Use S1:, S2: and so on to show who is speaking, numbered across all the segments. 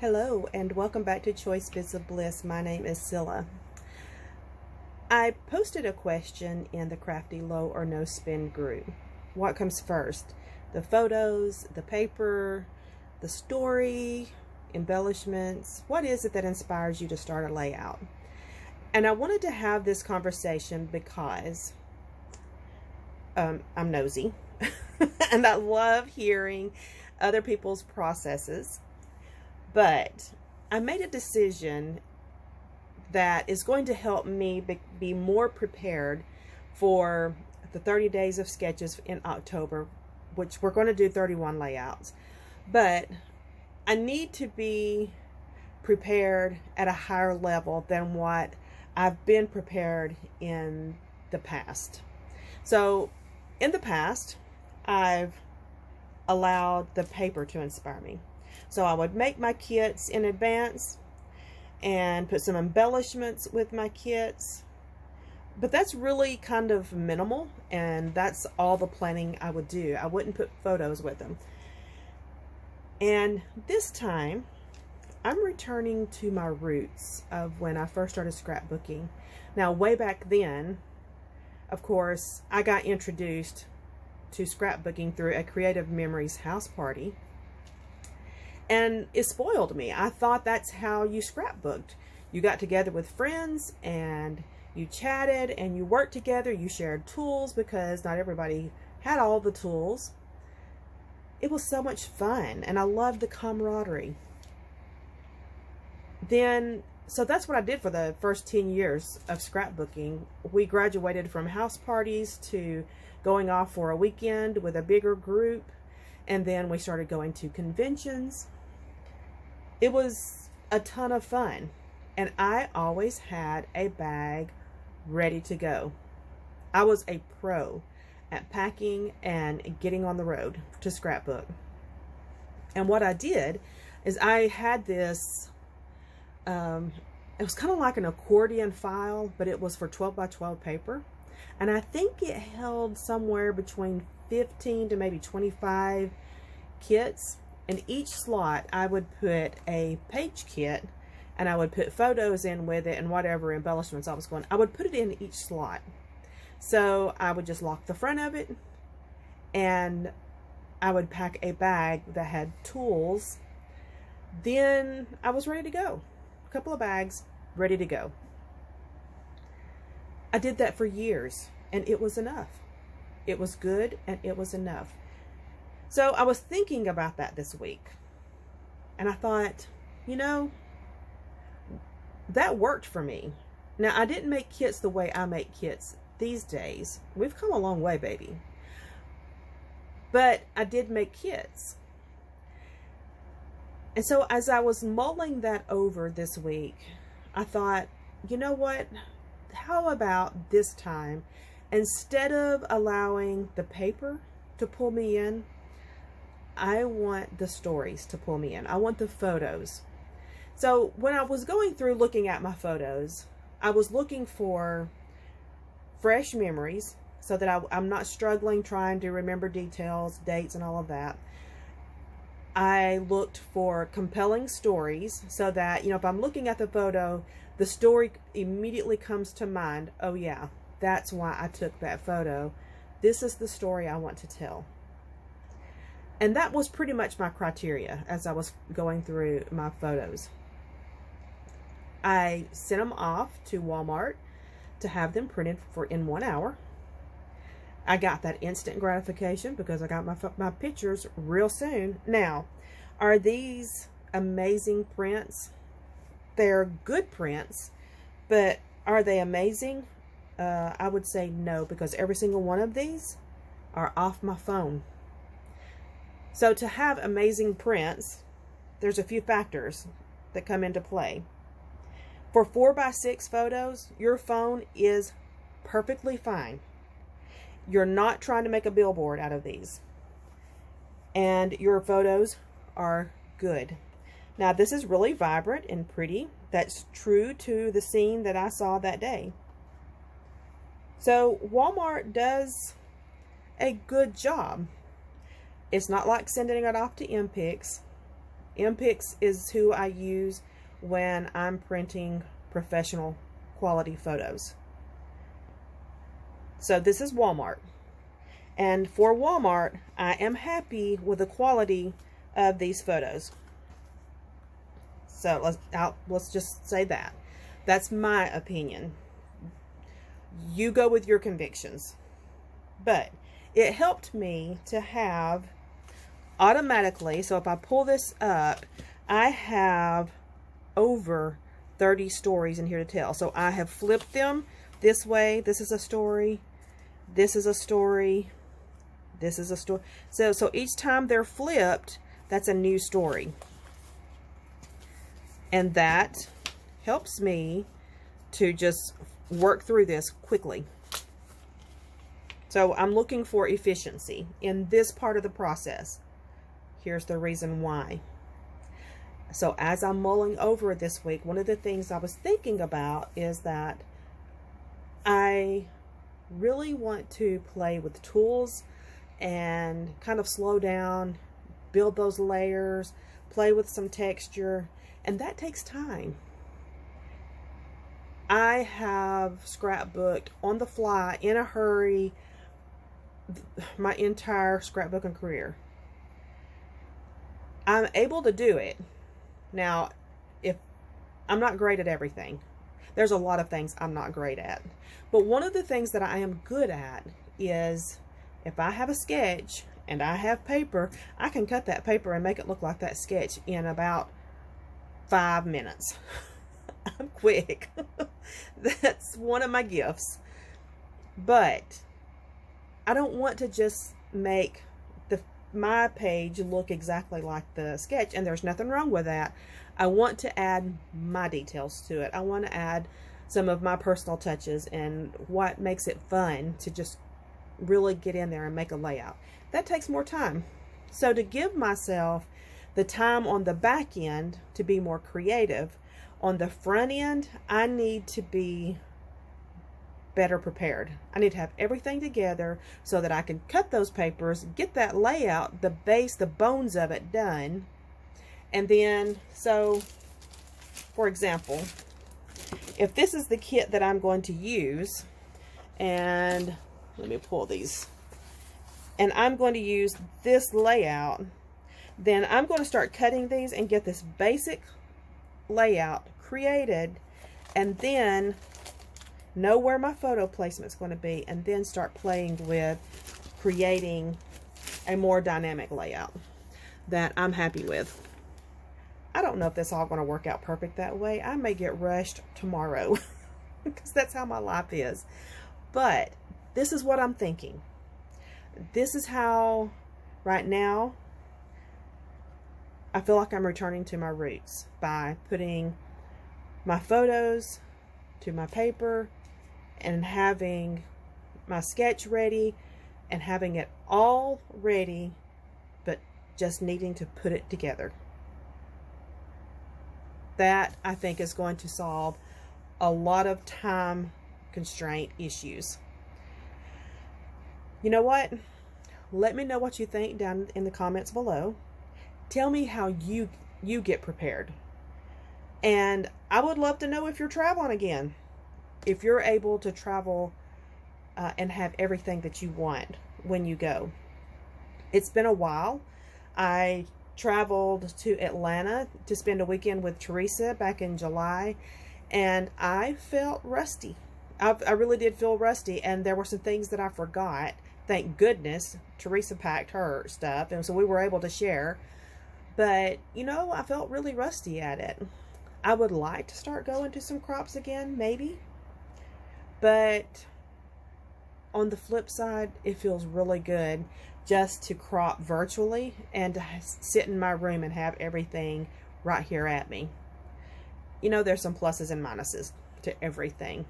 S1: Hello and welcome back to Choice Bits of Bliss. My name is Cilla. I posted a question in the Crafty Low or No Spin group. What comes first? The photos, the paper, the story, embellishments? What is it that inspires you to start a layout? And I wanted to have this conversation because I'm nosy and I love hearing other people's processes. But I made a decision that is going to help me be more prepared for the 30 days of sketches in October, which we're going to do 31 layouts. But I need to be prepared at a higher level than what I've been prepared in the past. So in the past, I've allowed the paper to inspire me. So I would make my kits in advance and put some embellishments with my kits. But that's really kind of minimal, and that's all the planning I would do. I wouldn't put photos with them. And this time, I'm returning to my roots of when I first started scrapbooking. Now, way back then, of course, I got introduced to scrapbooking through a Creative Memories house party. And it spoiled me. I thought that's how you scrapbooked. You got together with friends and you chatted and you worked together. You shared tools because not everybody had all the tools. It was so much fun and I loved the camaraderie. So that's what I did for the first 10 years of scrapbooking. We graduated from house parties to going off for a weekend with a bigger group. And then we started going to conventions. It was a ton of fun. And I always had a bag ready to go. I was a pro at packing and getting on the road to scrapbook. And what I did is I had this, it was kind of like an accordion file, but it was for 12 by 12 paper. And I think it held somewhere between 15 to maybe 25 kits. In each slot I would put a page kit and I would put photos in with it and whatever embellishments I was going. I would put it in each slot. So I would just lock the front of it and I would pack a bag that had tools. Then I was ready to go. A couple of bags ready to go. I did that for years and it was enough. It was good and it was enough. So I was thinking about that this week and I thought, you know, that worked for me. Now I didn't make kits the way I make kits these days. We've come a long way, baby. But I did make kits. And so as I was mulling that over this week, I thought, you know what? How about this time, instead of allowing the paper to pull me in, I want the stories to pull me in. I want the photos. So when I was going through looking at my photos, I was looking for fresh memories so that I'm not struggling trying to remember details, dates, and all of that. I looked for compelling stories so that, you know, if I'm looking at the photo, the story immediately comes to mind. Oh yeah, that's why I took that photo. This is the story I want to tell. And that was pretty much my criteria as I was going through my photos. I sent them off to Walmart to have them printed in 1 hour. I got that instant gratification because I got my pictures real soon. Now, are these amazing prints? They're good prints, but are they amazing? I would say no, because every single one of these are off my phone. So to have amazing prints, there's a few factors that come into play. For 4x6 photos, your phone is perfectly fine. You're not trying to make a billboard out of these. And your photos are good. Now this is really vibrant and pretty. That's true to the scene that I saw that day. So Walmart does a good job. It's not like sending it off to MPix MPix is who I use when I'm printing professional quality photos. So this is Walmart. And for Walmart, I am happy with the quality of these photos. So let's just say that. That's my opinion. You go with your convictions. But it helped me to have automatically, so if I pull this up, I have over 30 stories in here to tell. So I have flipped them this way. This is a story. This is a story. This is a story. So each time they're flipped, that's a new story. And that helps me to just work through this quickly. So I'm looking for efficiency in this part of the process. Here's the reason why. So as I'm mulling over this week, one of the things I was thinking about is that I really want to play with tools and kind of slow down, build those layers, play with some texture, and that takes time. I have scrapbooked on the fly, in a hurry, my entire scrapbooking career. I'm able to do it. Now, if I'm not great at everything, there's a lot of things I'm not great at. But one of the things that I am good at is if I have a sketch and I have paper, I can cut that paper and make it look like that sketch in about 5 minutes. I'm quick. That's one of my gifts. But I don't want to just make my page look exactly like the sketch, and there's nothing wrong with that. I want to add my details to it. I want to add some of my personal touches and what makes it fun to just really get in there and make a layout. That takes more time. So to give myself the time on the back end to be more creative, on the front end, I need to be better prepared. I need to have everything together so that I can cut those papers, get that layout, the base, the bones of it done. And then, so for example, if this is the kit that I'm going to use, and let me pull these, and I'm going to use this layout, then I'm going to start cutting these and get this basic layout created, and then know where my photo placement is going to be, and then start playing with creating a more dynamic layout that I'm happy with. I don't know if this is all going to work out perfect that way. I may get rushed tomorrow because that's how my life is. But this is what I'm thinking. This is how, right now, I feel like I'm returning to my roots by putting my photos to my paper and having my sketch ready and having it all ready, but just needing to put it together. That, I think, is going to solve a lot of time constraint issues. You know what? Let me know what you think down in the comments below. Tell me how you get prepared. And I would love to know if you're traveling again. If you're able to travel and have everything that you want when you go. It's been a while. I traveled to Atlanta to spend a weekend with Teresa back in July, and I felt rusty. I really did feel rusty, and there were some things that I forgot. Thank goodness Teresa packed her stuff, and so we were able to share. But, you know, I felt really rusty at it. I would like to start going to some crops again, maybe. But on the flip side, it feels really good just to crop virtually and to sit in my room and have everything right here at me. You know, there's some pluses and minuses to everything.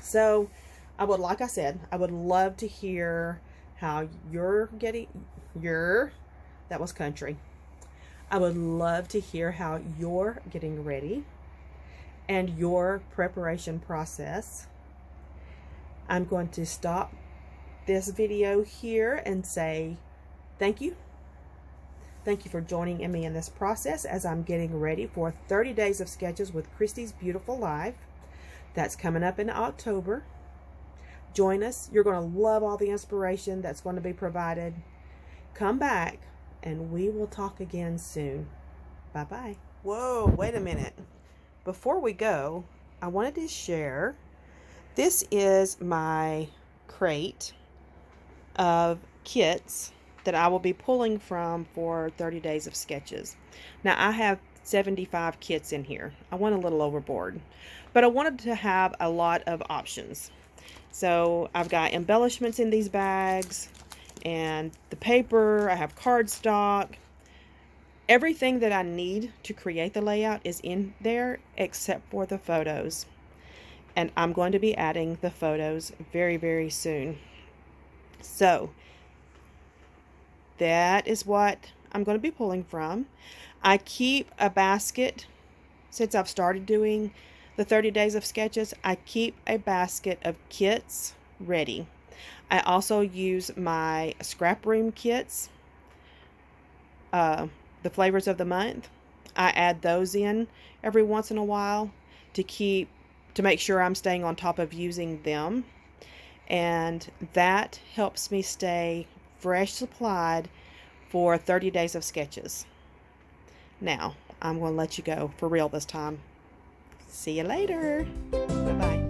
S1: So like I said, I would love to hear how you're getting that was country. I would love to hear how you're getting ready and your preparation process. I'm going to stop this video here and say thank you Thank you for joining me in this process as I'm getting ready for 30 Days of Sketches with Christy's Beautiful Life. That's coming up in October. Join us. You're going to love all the inspiration that's going to be provided. Come back and we will talk again soon. Bye-bye. Whoa, wait a minute. Before we go, I wanted to share, this is my crate of kits that I will be pulling from for 30 Days of Sketches. Now I have 75 kits in here. I went a little overboard, but I wanted to have a lot of options. So I've got embellishments in these bags and the paper. I have cardstock. Everything that I need to create the layout is in there except for the photos. And I'm going to be adding the photos very, very soon. So that is what I'm going to be pulling from. I keep a basket. Since I've started doing the 30 Days of Sketches, I keep a basket of kits ready. I also use my scrap room kits, the flavors of the month. I add those in every once in a while to make sure I'm staying on top of using them. And that helps me stay fresh supplied for 30 Days of Sketches. Now, I'm going to let you go for real this time. See you later. Bye-bye.